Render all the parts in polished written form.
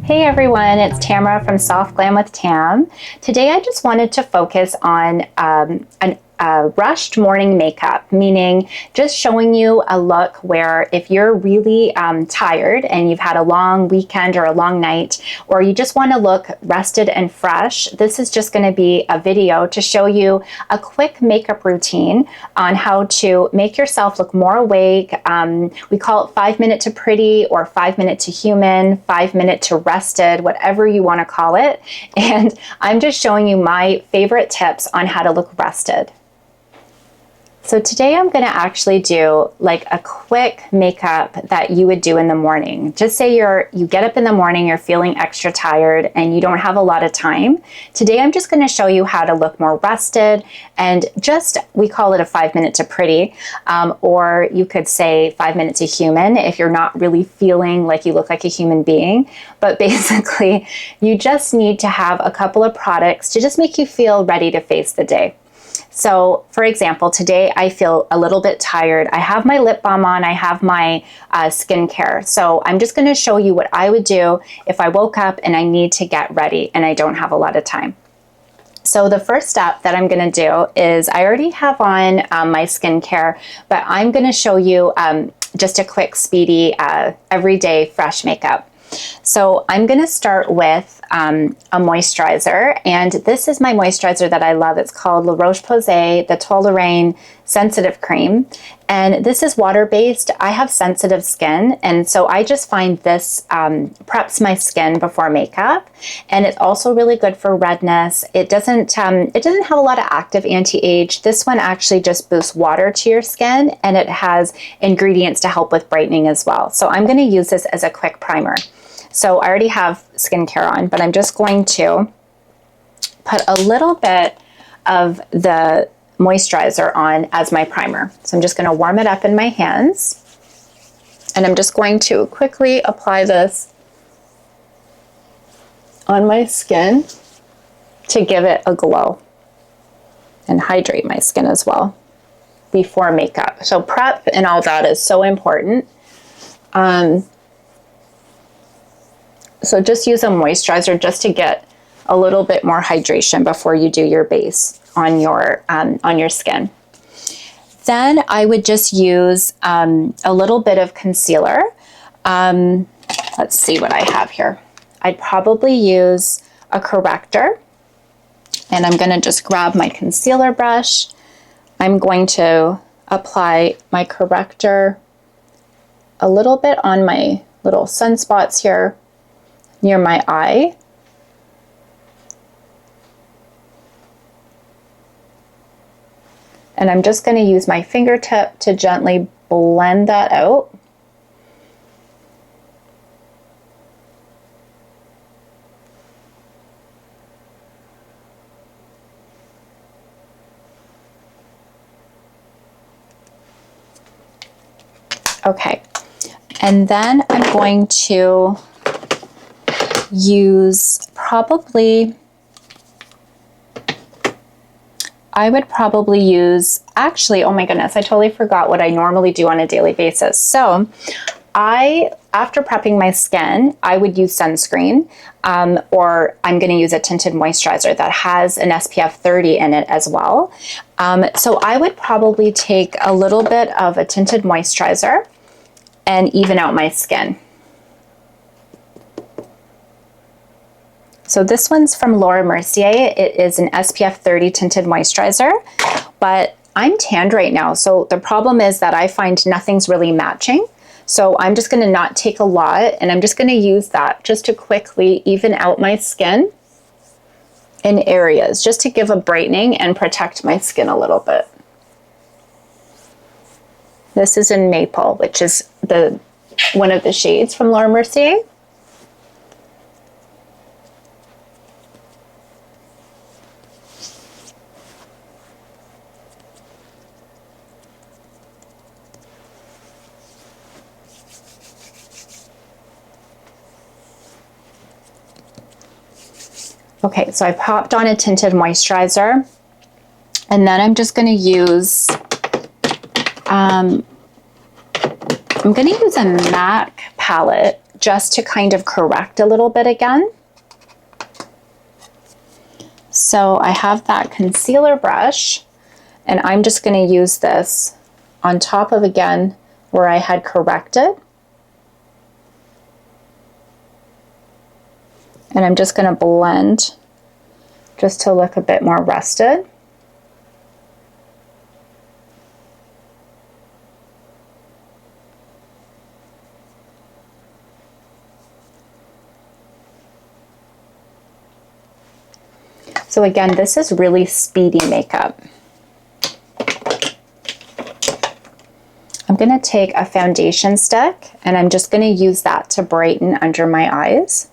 Hey everyone, it's Tamara from Soft Glam with Tam. Today I just wanted to focus on rushed morning makeup, meaning just showing you a look where if you're really tired and you've had a long weekend or a long night, or you just want to look rested and fresh, this is just going to be a video to show you a quick makeup routine on how to make yourself look more awake. We call it 5 minute to pretty or 5 minute to human, 5 minute to rested, whatever you want to call it. And I'm just showing you my favorite tips on how to look rested. So today I'm going to actually do like a quick makeup that you would do in the morning. Just say you get up in the morning, you're feeling extra tired and you don't have a lot of time. Today I'm just going to show you how to look more rested and we call it a 5 minute to pretty, or you could say 5 minutes to human if you're not really feeling like you look like a human being. But basically you just need to have a couple of products to just make you feel ready to face the day. So for example, today I feel a little bit tired. I have my lip balm on, I have my skincare. So I'm just going to show you what I would do if I woke up and I need to get ready and I don't have a lot of time. So the first step that I'm going to do is I already have on my skincare, but I'm going to show you just a quick, speedy, everyday fresh makeup. So I'm going to start with a moisturizer, and this is my moisturizer that I love. It's called Roche Posay, the TOLERAINE Sensitive Cream, and this is water-based. I have sensitive skin, and so I just find this preps my skin before makeup, and it's also really good for redness. It doesn't have a lot of active anti-age. This one actually just boosts water to your skin, and it has ingredients to help with brightening as well. So I'm going to use this as a quick primer. So I already have skincare on, but I'm just going to put a little bit of the moisturizer on as my primer. So I'm just going to warm it up in my hands, and I'm just going to quickly apply this on my skin to give it a glow and hydrate my skin as well before makeup. So prep and all that is so important. So just use a moisturizer just to get a little bit more hydration before you do your base on your skin. Then I would just use a little bit of concealer. Let's see what I have here. I'd probably use a corrector, and I'm going to just grab my concealer brush. I'm going to apply my corrector a little bit on my little sunspots here near my eye. And I'm just going to use my fingertip to gently blend that out. Okay, and then I'm going to use I would probably use, actually, oh my goodness, I totally forgot what I normally do on a daily basis. So after prepping my skin, I would use sunscreen, or I'm going to use a tinted moisturizer that has an SPF 30 in it as well. So I would probably take a little bit of a tinted moisturizer and even out my skin. So this one's from Mercier. It is an SPF 30 tinted moisturizer, but I'm tanned right now. So the problem is that I find nothing's really matching. So I'm just going to not take a lot, and I'm just going to use that just to quickly even out my skin in areas, just to give a brightening and protect my skin a little bit. This is in Maple, which is one of the shades from Mercier. Okay, so I popped on a tinted moisturizer, and then I'm just going to use I'm going to use a MAC palette just to kind of correct a little bit again. So I have that concealer brush, and I'm just going to use this on top of, again, where I had corrected. And I'm just going to blend just to look a bit more rested. So again, this is really speedy makeup. I'm going to take a foundation stick and I'm just going to use that to brighten under my eyes.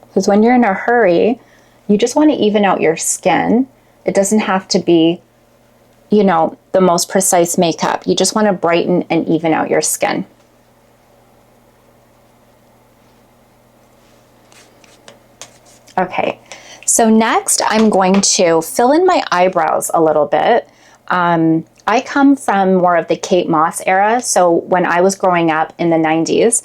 Because when you're in a hurry, you just want to even out your skin. It doesn't have to be, you know, the most precise makeup. You just want to brighten and even out your skin. Okay, so next I'm going to fill in my eyebrows a little bit. I come from more of the Kate Moss era, so when I was growing up in the 90s,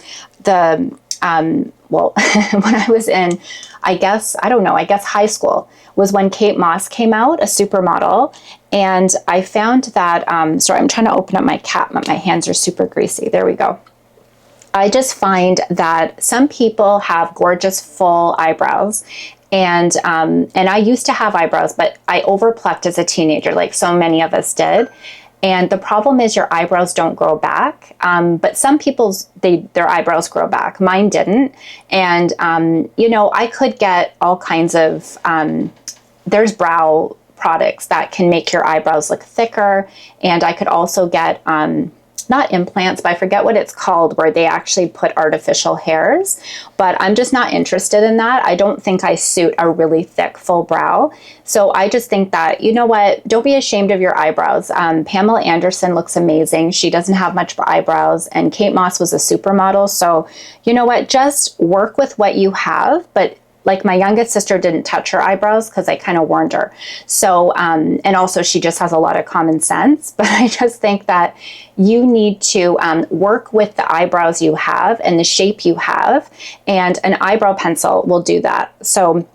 well, when I was in, I guess high school was when Kate Moss came out, a supermodel, and I found that, sorry, I'm trying to open up my cap, but my hands are super greasy. There we go. I just find that some people have gorgeous full eyebrows, and I used to have eyebrows, but I overplucked as a teenager, like so many of us did. And the problem is your eyebrows don't grow back, but some people's their eyebrows grow back. Mine didn't, and you know, I could get all kinds of there's brow products that can make your eyebrows look thicker, and I could also get not implants, but I forget what it's called, where they actually put artificial hairs, but I'm just not interested in that. I don't think I suit a really thick, full brow. So I just think that, you know what, don't be ashamed of your eyebrows. Pamela Anderson looks amazing. She doesn't have much eyebrows, and Kate Moss was a supermodel. So you know what, just work with what you have, but like my youngest sister didn't touch her eyebrows because I kind of warned her. So, and also she just has a lot of common sense, but I just think that you need to work with the eyebrows you have and the shape you have, and an eyebrow pencil will do that. So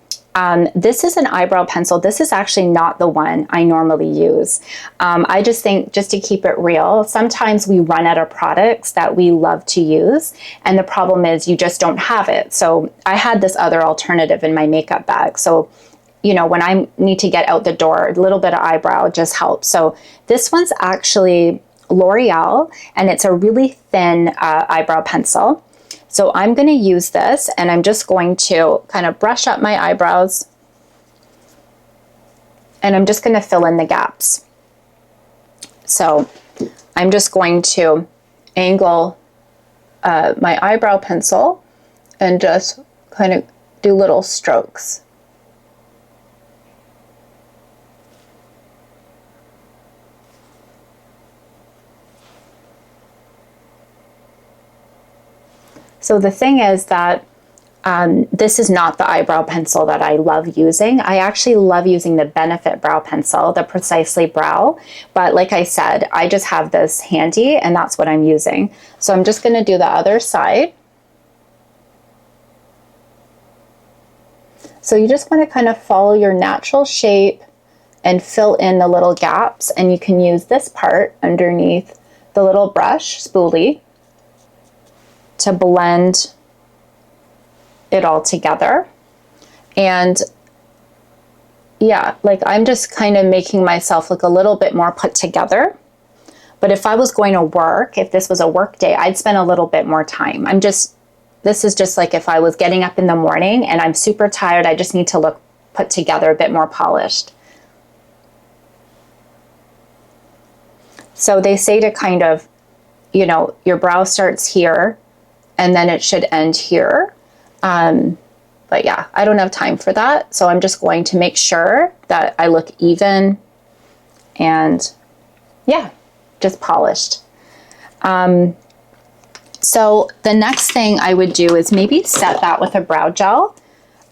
this is an eyebrow pencil. This is actually not the one I normally use. I just think, just to keep it real, sometimes we run out of products that we love to use, and the problem is you just don't have it. So I had this other alternative in my makeup bag. So, you know, when I need to get out the door, a little bit of eyebrow just helps. So this one's actually L'Oreal, and it's a really thin eyebrow pencil. So I'm going to use this, and I'm just going to kind of brush up my eyebrows, and I'm just going to fill in the gaps. So I'm just going to angle my eyebrow pencil and just kind of do little strokes. So the thing is that this is not the eyebrow pencil that I love using. I actually love using the Benefit Brow Pencil, the Precisely Brow. But like I said, I just have this handy, and that's what I'm using. So I'm just going to do the other side. So you just want to kind of follow your natural shape and fill in the little gaps. And you can use this part underneath the little brush spoolie to blend it all together. And yeah, like I'm just kind of making myself look a little bit more put together. But if I was going to work, if this was a work day, I'd spend a little bit more time. This is just like if I was getting up in the morning and I'm super tired, I just need to look put together, a bit more polished. So they say to kind of, you know, your brow starts here, and then it should end here. But yeah, I don't have time for that. So I'm just going to make sure that I look even and yeah, just polished. So the next thing I would do is maybe set that with a brow gel.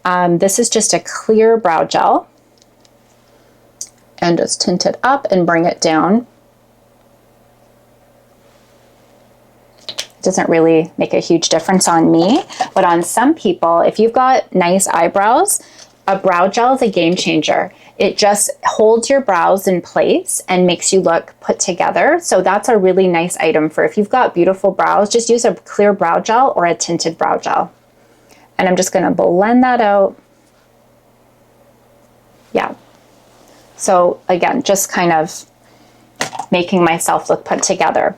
This is just a clear brow gel. and just tint it up and bring it down. Doesn't really make a huge difference on me, but on some people, if you've got nice eyebrows, a brow gel is a game changer. It just holds your brows in place and makes you look put together. So that's a really nice item for if you've got beautiful brows, just use a clear brow gel or a tinted brow gel. And I'm just gonna blend that out. Yeah. So again, just kind of making myself look put together.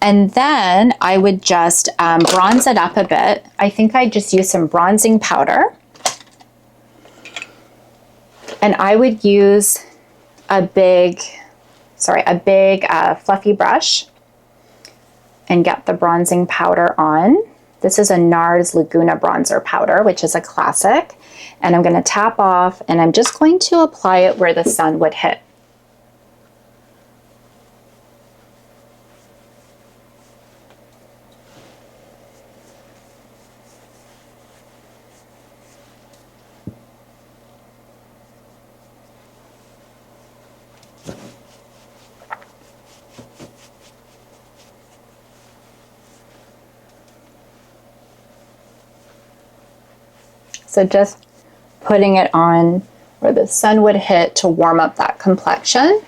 And then I would just bronze it up a bit. I think I just use some bronzing powder. And I would use a big fluffy brush and get the bronzing powder on. This is a NARS Laguna bronzer powder, which is a classic. And I'm going to tap off, and I'm just going to apply it where the sun would hit. So just putting it on where the sun would hit to warm up that complexion.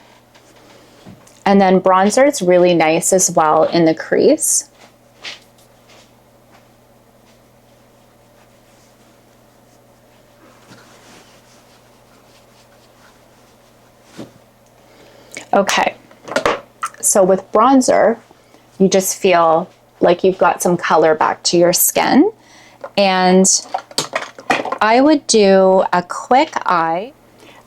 And then bronzer is really nice as well in the crease. Okay, so with bronzer, you just feel like you've got some color back to your skin. And I would do a quick eye.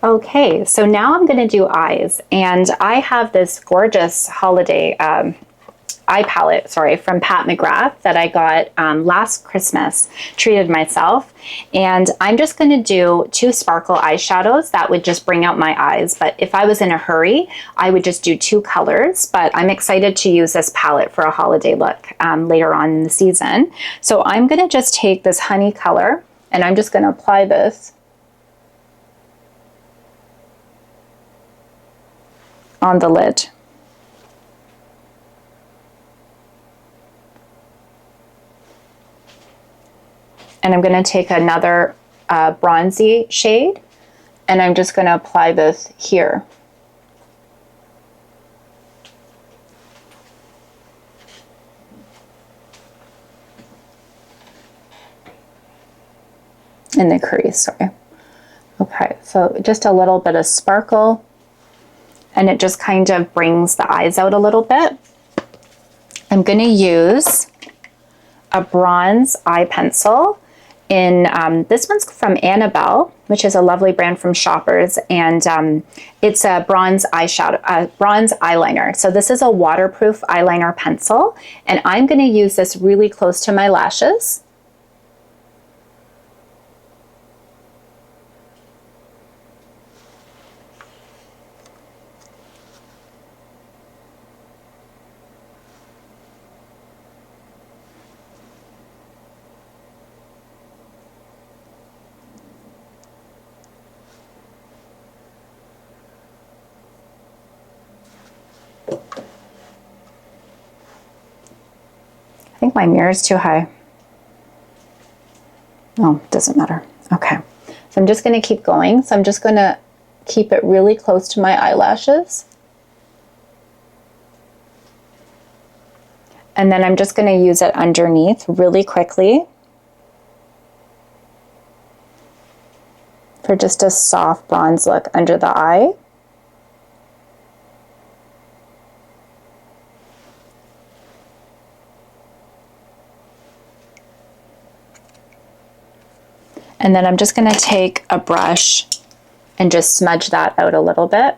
Okay, so now I'm gonna do eyes, and I have this gorgeous holiday eye palette, from Pat McGrath that I got last Christmas, treated myself. And I'm just gonna do 2 sparkle eyeshadows that would just bring out my eyes. But if I was in a hurry, I would just do 2 colors, but I'm excited to use this palette for a holiday look later on in the season. So I'm gonna just take this honey color, and I'm just going to apply this on the lid. And I'm going to take another bronzy shade, and I'm just going to apply this here. In the crease, sorry. Okay, so just a little bit of sparkle, and it just kind of brings the eyes out a little bit. I'm going to use a bronze eye pencil in, this one's from Annabelle, which is a lovely brand from Shoppers, and it's a bronze eyeshadow, bronze eyeliner. So this is a waterproof eyeliner pencil, and I'm going to use this really close to my lashes. I think my mirror is too high. Oh, doesn't matter. Okay, so I'm just going to keep going. So I'm just going to keep it really close to my eyelashes. And then I'm just going to use it underneath really quickly for just a soft bronze look under the eye. And then I'm just going to take a brush and just smudge that out a little bit.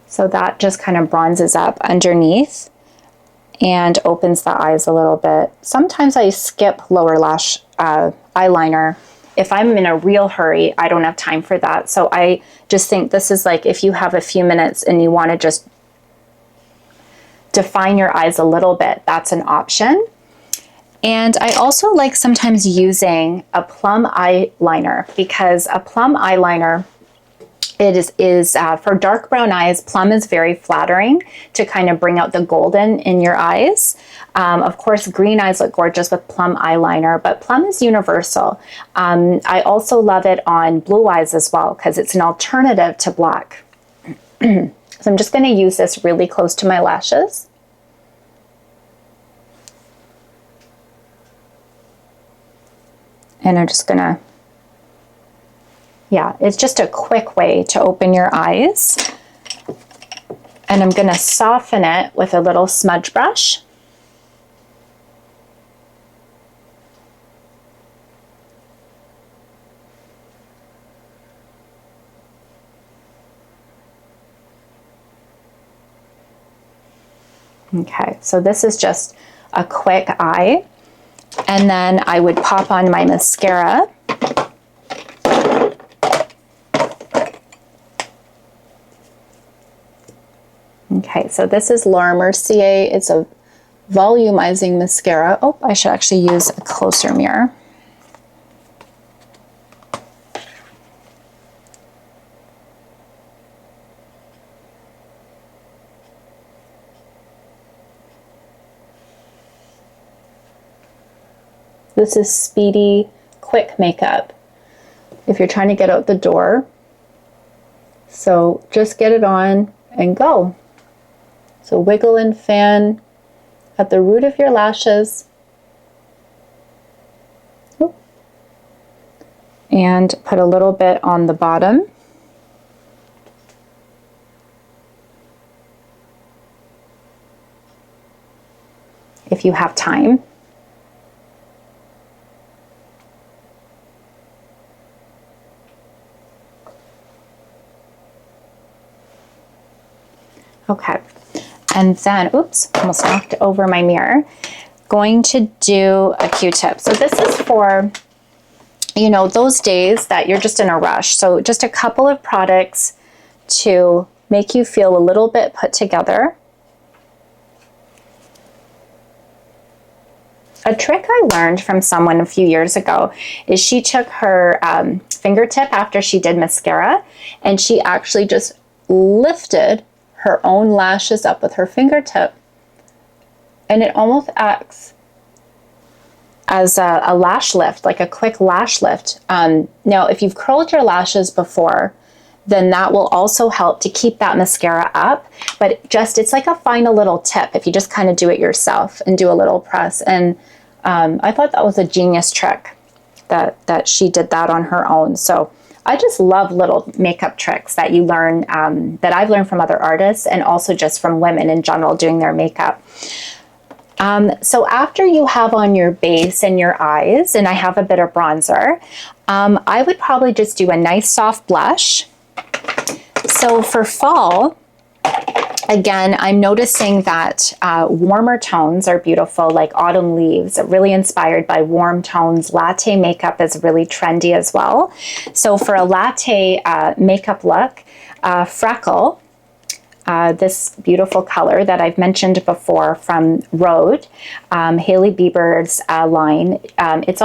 So that just kind of bronzes up underneath. and opens the eyes a little bit. Sometimes I skip lower lash eyeliner. If I'm in a real hurry, I don't have time for that. So I just think this is like if you have a few minutes and you want to just define your eyes a little bit, that's an option. And I also like sometimes using a plum eyeliner, because a plum eyeliner, it is for dark brown eyes. Plum is very flattering to kind of bring out the golden in your eyes. Of course, green eyes look gorgeous with plum eyeliner, but plum is universal. I also love it on blue eyes as well, because it's an alternative to black. So I'm just going to use this really close to my lashes. And I'm just going to, yeah, it's just a quick way to open your eyes. And I'm going to soften it with a little smudge brush. Okay, so this is just a quick eye. And then I would pop on my mascara. Okay, so this is Laura Mercier. It's a volumizing mascara. Oh, I should actually use a closer mirror. This is speedy, quick makeup if you're trying to get out the door. So just get it on and go. So wiggle and fan at the root of your lashes. And put a little bit on the bottom. If you have time. Okay, and then, oops, almost knocked over my mirror. Going to do a Q-tip. So this is for, you know, those days that you're just in a rush. So just a couple of products to make you feel a little bit put together. A trick I learned from someone a few years ago is she took her fingertip after she did mascara, and she actually just lifted her own lashes up with her fingertip, and it almost acts as a lash lift, like a quick lash lift. Now, if you've curled your lashes before, then that will also help to keep that mascara up, but it's like a final little tip if you just kind of do it yourself and do a little press. And I thought that was a genius trick that she did that on her own. So I just love little makeup tricks that you learn, that I've learned from other artists and also just from women in general doing their makeup. So after you have on your base and your eyes, and I have a bit of bronzer, I would probably just do a nice soft blush. So for fall, again, I'm noticing that warmer tones are beautiful, like autumn leaves, really inspired by warm tones. Latte makeup is really trendy as well. So for a latte makeup look, Freckle, this beautiful color that I've mentioned before from Rhode, Hailey Bieber's line. It's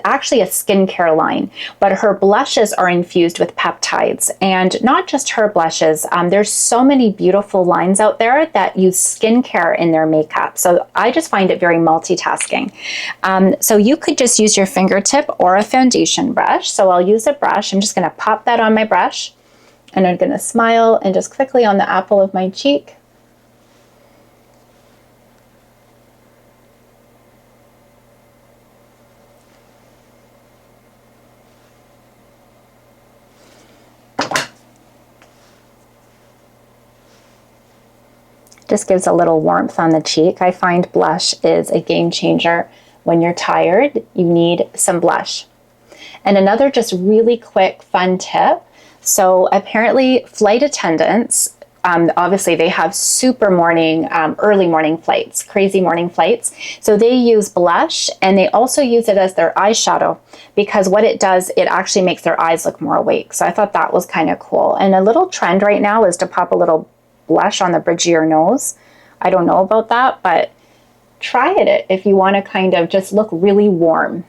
actually a skincare line, but her blushes are infused with peptides, and not just her blushes. There's so many beautiful lines out there that use skincare in their makeup. So I just find it very multitasking. So you could just use your fingertip or a foundation brush. So I'll use a brush. I'm just going to pop that on my brush. And I'm going to smile and just quickly on the apple of my cheek. Just gives a little warmth on the cheek. I find blush is a game changer. When you're tired, you need some blush. And another just really quick, fun tip. So apparently flight attendants obviously they have super morning, early morning flights, crazy morning flights. So they use blush, and they also use it as their eyeshadow, because what it does, it actually makes their eyes look more awake. So I thought that was kind of cool. And a little trend right now is to pop a little blush on the bridge of your nose. I don't know about that, but try it if you want to kind of just look really warm.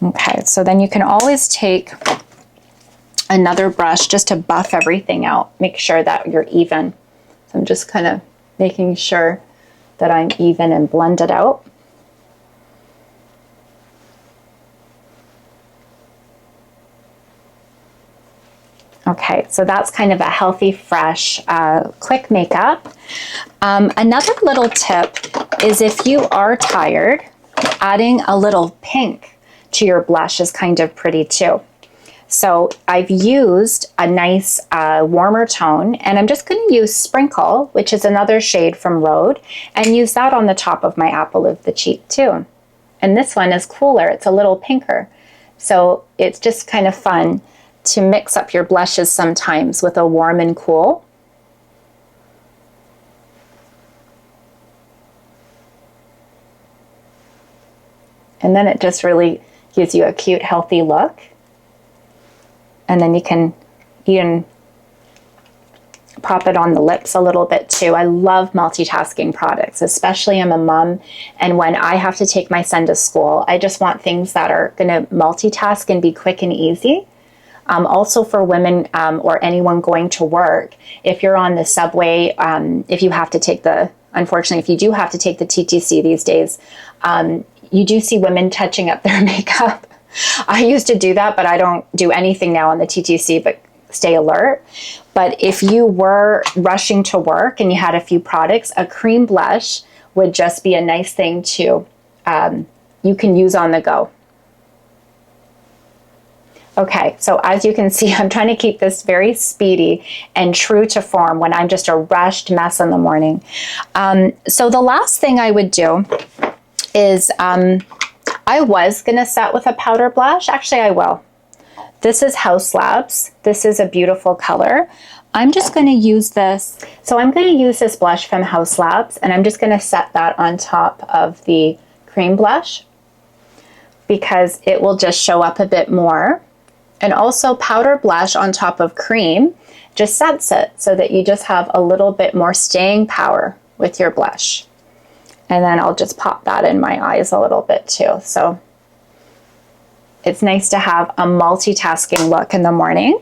Okay, so then you can always take another brush just to buff everything out. Make sure that you're even. So I'm just kind of making sure that I'm even and blend it out. Okay, so that's kind of a healthy, fresh, quick makeup. Another little tip is, if you are tired, adding a little pink to your blush is kind of pretty too. So I've used a nice warmer tone, and I'm just going to use Sprinkle, which is another shade from Rhode, and use that on the top of my apple of the cheek too. And this one is cooler, it's a little pinker. So it's just kind of fun to mix up your blushes sometimes with a warm and cool. And then it just really gives you a cute, healthy look. And then you can even pop it on the lips a little bit too. I love multitasking products, especially I'm a mom, and when I have to take my son to school, I just want things that are going to multitask and be quick and easy. Also for women or anyone going to work, if you're on the subway, if you have to take unfortunately, if you do have to take the TTC these days, you do see women touching up their makeup. I used to do that, but I don't do anything now on the TTC but stay alert. But if you were rushing to work and you had a few products, a cream blush would just be a nice thing to you can use on the go. Okay, so as you can see, I'm trying to keep this very speedy and true to form when I'm just a rushed mess in the morning. So the last thing I would do is I was going to set with a powder blush. Actually, I will. This is Haus Labs. This is a beautiful color. I'm just going to use this. So I'm going to use this blush from Haus Labs, and I'm just going to set that on top of the cream blush because it will just show up a bit more. And also powder blush on top of cream just sets it so that you just have a little bit more staying power with your blush. And then I'll just pop that in my eyes a little bit too. So it's nice to have a multitasking look in the morning.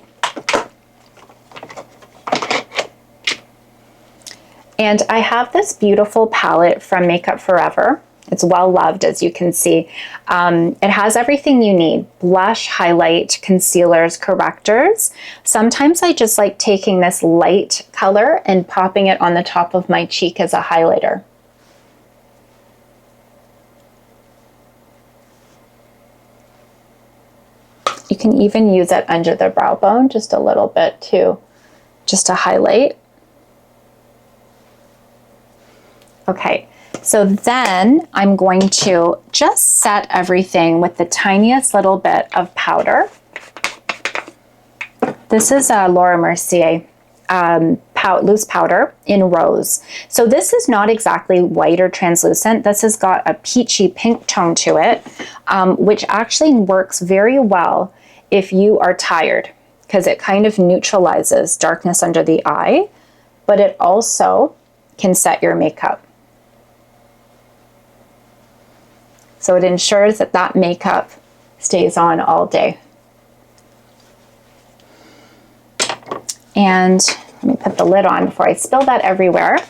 And I have this beautiful palette from Makeup Forever. It's well loved, as you can see. It has everything you need: blush, highlight, concealers, correctors. Sometimes I just like taking this light color and popping it on the top of my cheek as a highlighter. You can even use it under the brow bone just a little bit too, just to highlight. Okay. So then I'm going to just set everything with the tiniest little bit of powder. This is a Laura Mercier loose powder in Rose. So this is not exactly white or translucent. This has got a peachy pink tone to it, which actually works very well if you are tired, because it kind of neutralizes darkness under the eye, but it also can set your makeup. So it ensures that that makeup stays on all day. And let me put the lid on before I spill that everywhere.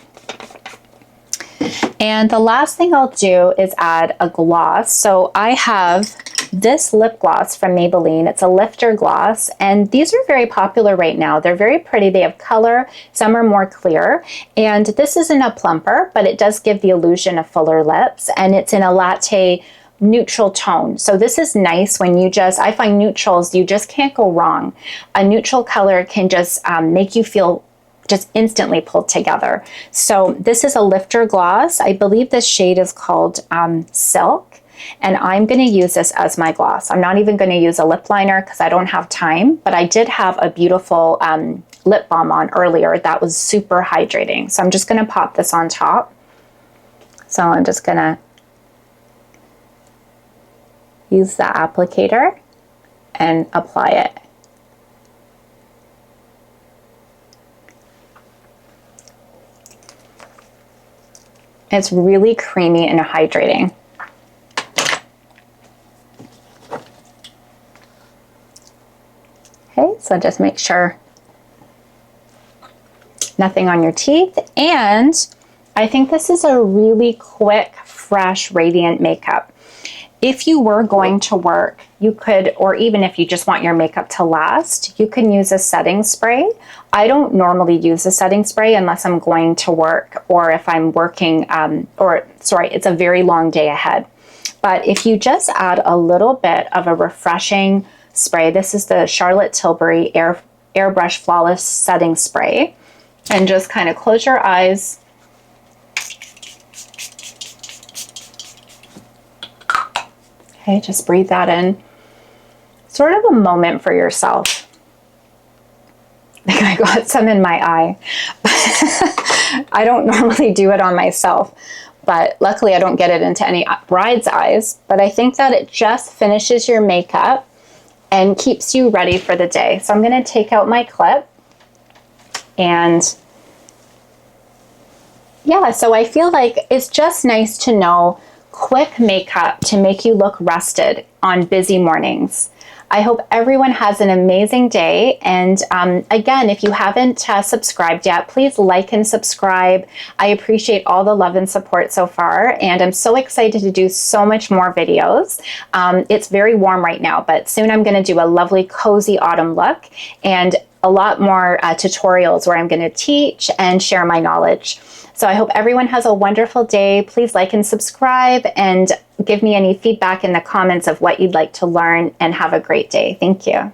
And the last thing I'll do is add a gloss. So I have this lip gloss from Maybelline. It's a lifter gloss, and these are very popular right now. They're very pretty. They have color. Some are more clear. And this isn't a plumper, but it does give the illusion of fuller lips, and it's in a latte neutral tone. So this is nice when you I find neutrals, you just can't go wrong. A neutral color can just make you feel just instantly pulled together. So this is a lifter gloss. I believe this shade is called Silk. and I'm going to use this as my gloss. I'm not even going to use a lip liner because I don't have time, but I did have a beautiful lip balm on earlier that was super hydrating. So I'm just going to pop this on top. So I'm just going to use the applicator and apply it. It's really creamy and hydrating. Okay, so just make sure nothing on your teeth. And I think this is a really quick, fresh, radiant makeup. If you were going to work, you could, or even if you just want your makeup to last, you can use a setting spray. I don't normally use a setting spray unless I'm going to work or if I'm working, it's a very long day ahead. But if you just add a little bit of a refreshing spray, this is the Charlotte Tilbury Airbrush Flawless Setting Spray, and just kind of close your eyes. Okay, just breathe that in. Sort of a moment for yourself. I think I got some in my eye. I don't normally do it on myself, but luckily I don't get it into any bride's eyes. But I think that it just finishes your makeup and keeps you ready for the day. So I'm going to take out my clip. And yeah, so I feel like it's just nice to know quick makeup to make you look rested on busy mornings. I hope everyone has an amazing day. And again, if you haven't subscribed yet, please like and subscribe. I appreciate all the love and support so far. And I'm so excited to do so much more videos. It's very warm right now, but soon I'm going to do a lovely cozy autumn look and a lot more tutorials where I'm going to teach and share my knowledge. So I hope everyone has a wonderful day. Please like and subscribe and give me any feedback in the comments of what you'd like to learn, and have a great day. Thank you.